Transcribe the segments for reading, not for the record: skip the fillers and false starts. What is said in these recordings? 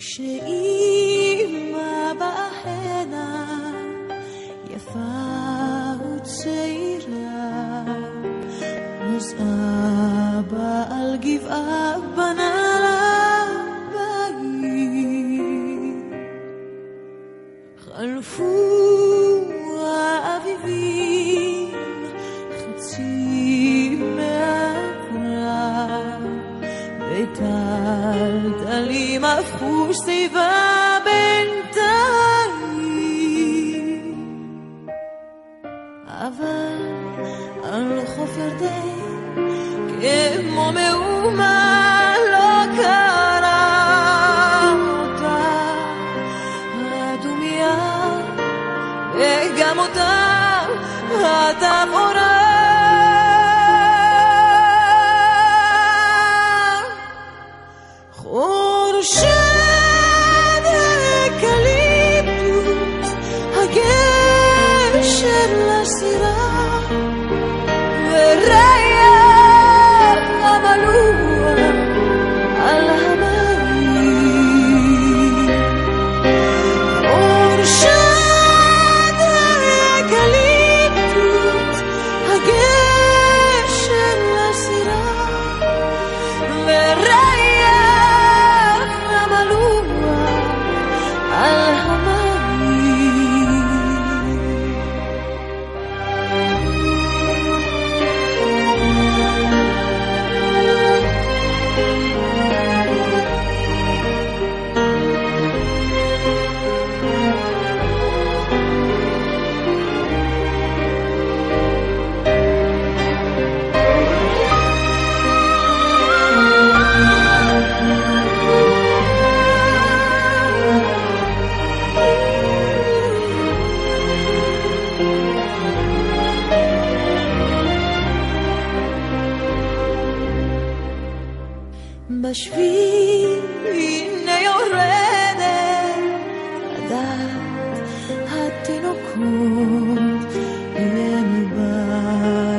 כשאימא בהנה יפה וצעירה, אז אבא על גבעה בנה לה בית. חלפו האביבים חצי מהכולה, וטלטלים הפכו שיבה בינתיים. אבל על חוף ירדן כמו מאומה לא קרה אותה הדומיה, וגם אותה התפאורה. חורשת אקליפטוס הגשר לסירה, וריח המלוח על המים. חורשת אקליפטוס הגשר לסירה, וריח על בשביל הנה יורדת עדת התינוקות, הם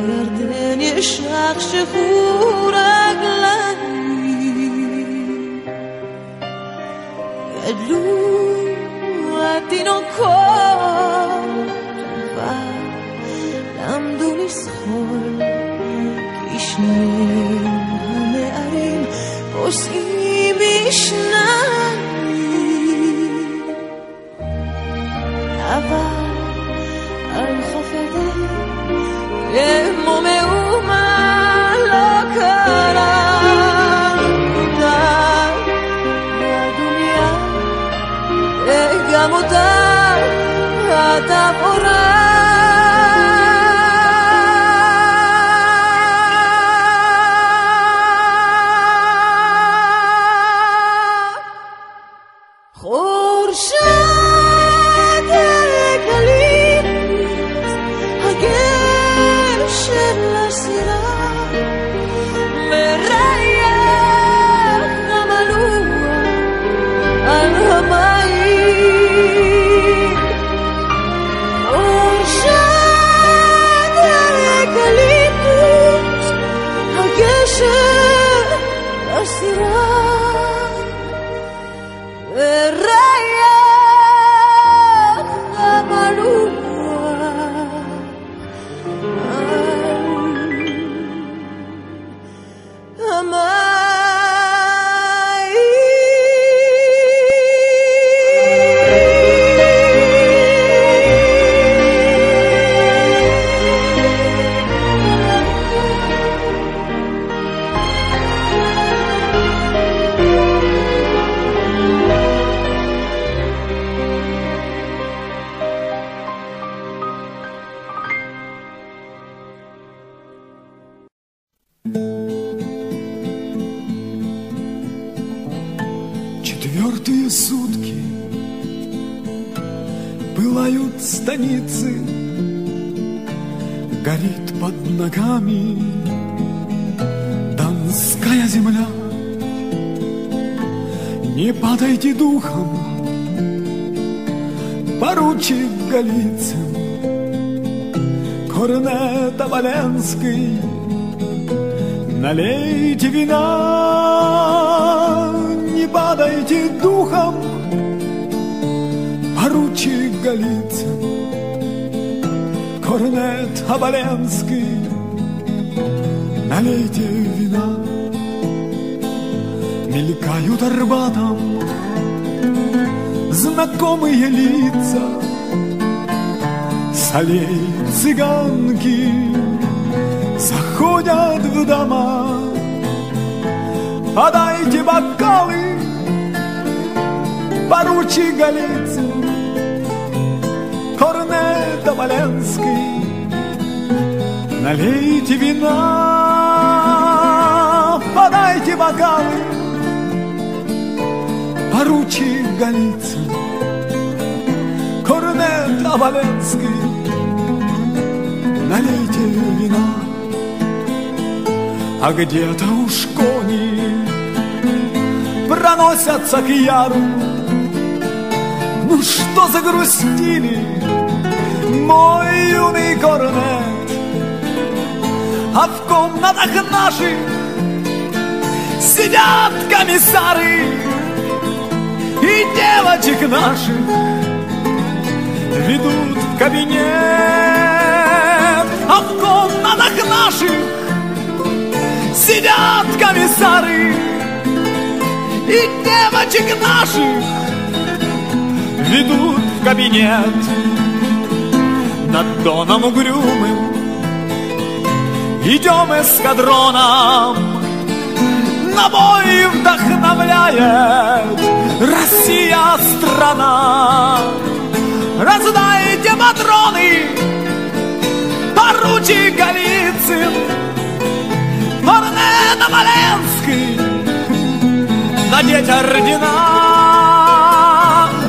בירדן ישכשכו רגליים. גדלו התינוקות כבר למדו לסחול, כי שני הנערים עושים בשניים. אבל על חוף ירדן כמו מאומה לא קרה אותה הדומיה, וגם אותה התפאורה. Четвертые сутки пылают станицы, горит под ногами донская земля. Не падайте духом, поручик Голицын, корнет Оболенский, налейте вина, не падайте духом, поручик Голицын, корнет Оболенский, налейте вина. Мелькают Арбатом знакомые лица, с аллей цыганки заходят в дома. Подайте бокалы, поручик Голицын, корнет Оболенский, налейте вина. Подайте бокалы, поручик Голицын, корнет Оболенский, налейте вина. А где-то уж кони проносятся к яру. Ну что загрустили, мой юный корнет? А в комнатах наших сидят комиссары и девочек наших ведут в кабинет. А в комнатах наших сидят комиссары и девочек наших ведут в кабинет. Над Доном угрюмым идем эскадроном, на бой вдохновляет Россия страна. Раздайте патроны, поручик Голицын, корнет Оболенский, надеть ордена.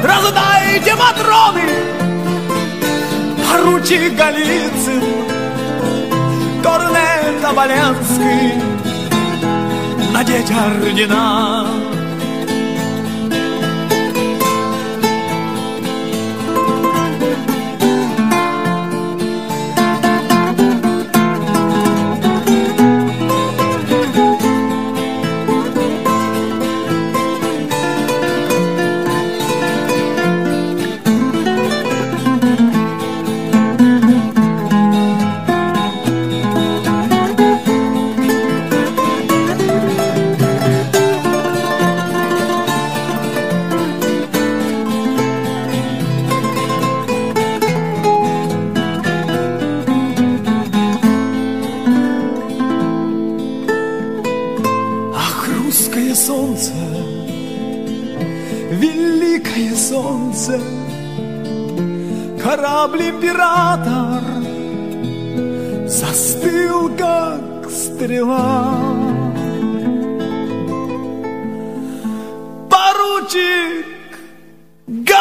Раздайте патроны, поручик Голицын, корнет Оболенский, надеть ордена. Солнце, великое солнце, корабль-император застыл, как стрела. Поручик Голицын,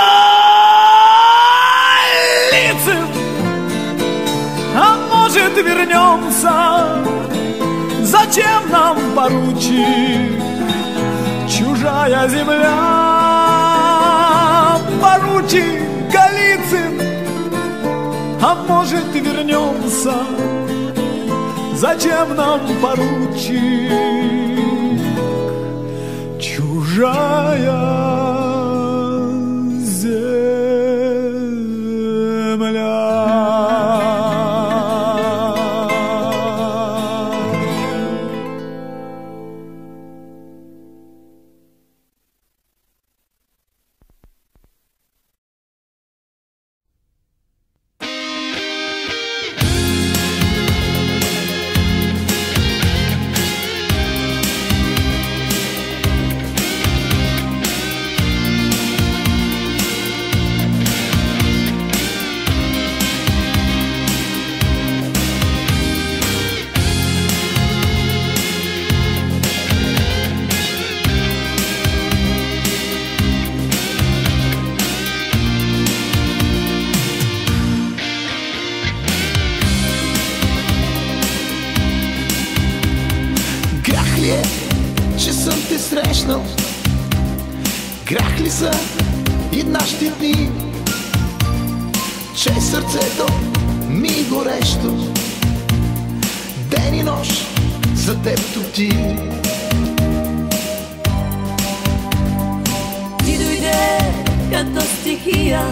а может вернемся? Зачем нам, поручик, чужая земля? Поручик Голицын, а может вернемся? Зачем нам, поручик, чужая земля? Че съм те срещнал, грях ли са и нашите дни, че сърцето ми горещо, ден и нощ за теб топти. като стихия.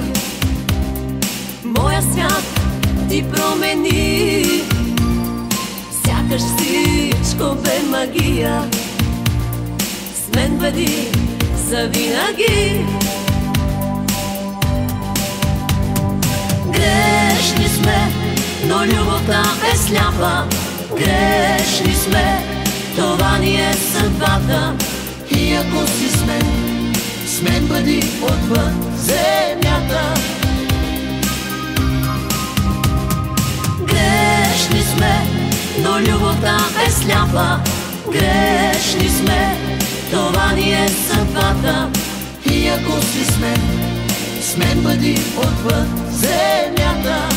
Моя свят ти промени, сякаш всичко бе магия. С мен бъди завинаги. Грешни сме, но любовта е сляпа. Грешни сме, това ни е съдбата. И ако си с мен бъди отвъд земята. Грешни сме, но любовта е сляпа. Грешни сме, това ни е съдбата. И ако си с мен бъди отвъд земята.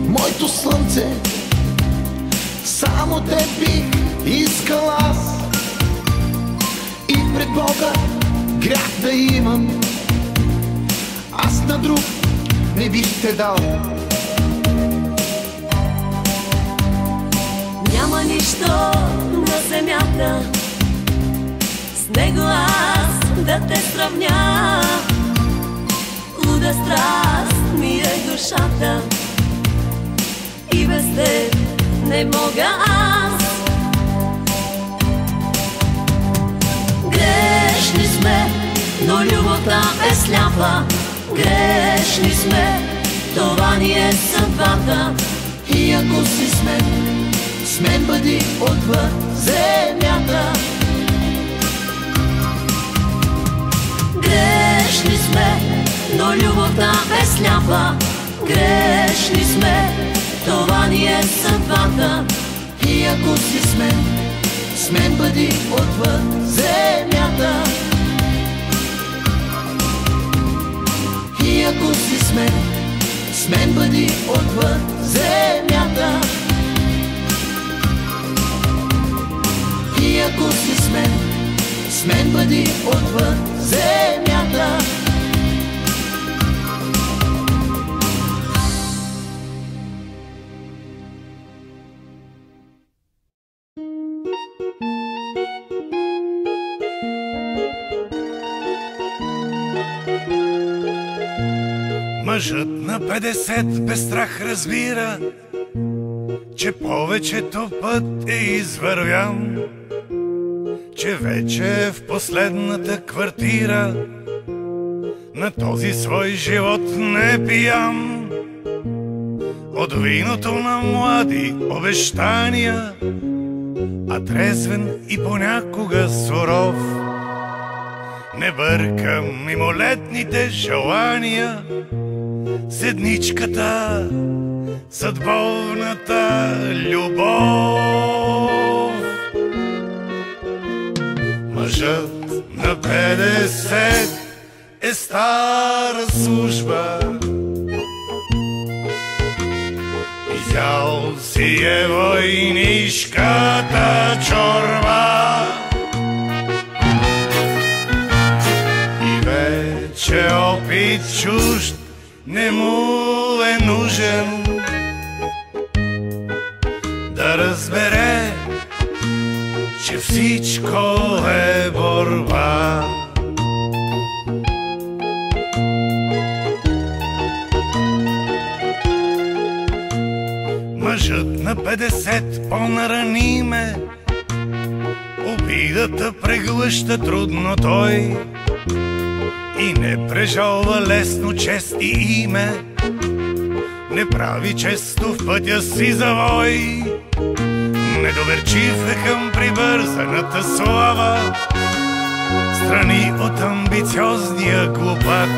Моето слънце, само те бих искал аз. И пред Бога грях да имам, аз на друг не бих те дал. Няма нищо на земята, с него аз да те сравня. Луда страст ми е душата, и без теб не мога аз. Грешни сме, но любовта е сляпа. Грешни сме, това ни е съдбата. И ако си с мен бъди отвъд земята. Грешни сме, но любовта е сляпа. Грешни сме, това ни е съдбата. И ако си с мен бъди отвъд земята. И ако си с мен бъди отвъд земята. И ако си с мен бъди отвъд земята. Мъжът на 50 без страх разбира, че повечето път е извървян, че вече е в последната квартира на този свой живот не пиян. От виното на млади обещания, а трезвен и понякога суров, не бъркам мимолетните желания, седничката, съдбовната любов. Мъжът на 50 е стара служба, изял си е войнишката чорба и вече опит чужд не му е нужен да разбере, че всичко е борба. Мъжът на 50 по-нараниме, обидата преглъща трудно той и не прежалва лесно чест и име, не прави често в пътя си завой. Недоверчив е към прибързаната слава, страни от амбициозния глупак.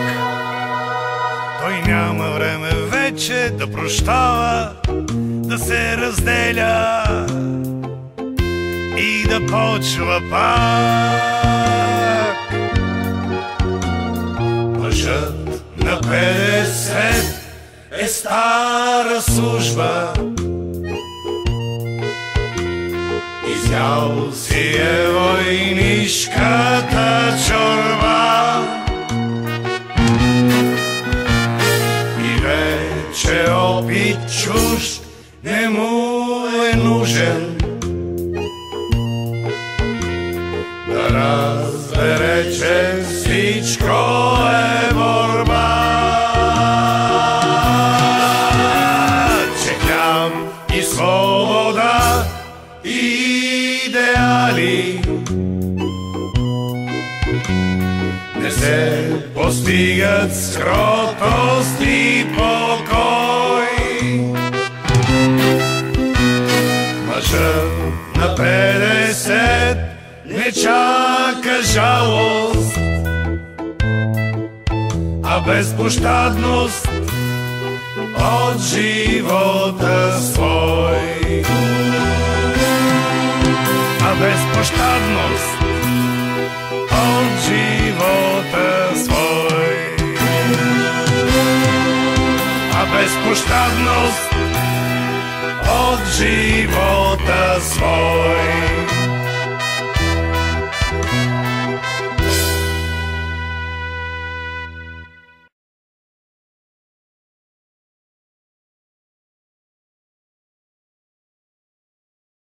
Той няма време вече да прощава, да се разделя и да почва пак. Мъжът на 50 е стара служба, изял си е войнишката чорба и вече опит чужд не му е нужен да разбере, че всичко е борба. Че хляб и свобода и идеали не се постигат с кротост и покой. Мъжът на 50 не чака жалост, а безпощадност от живота свой. А безпощадност от живота свой. А безпощадност от живота свой.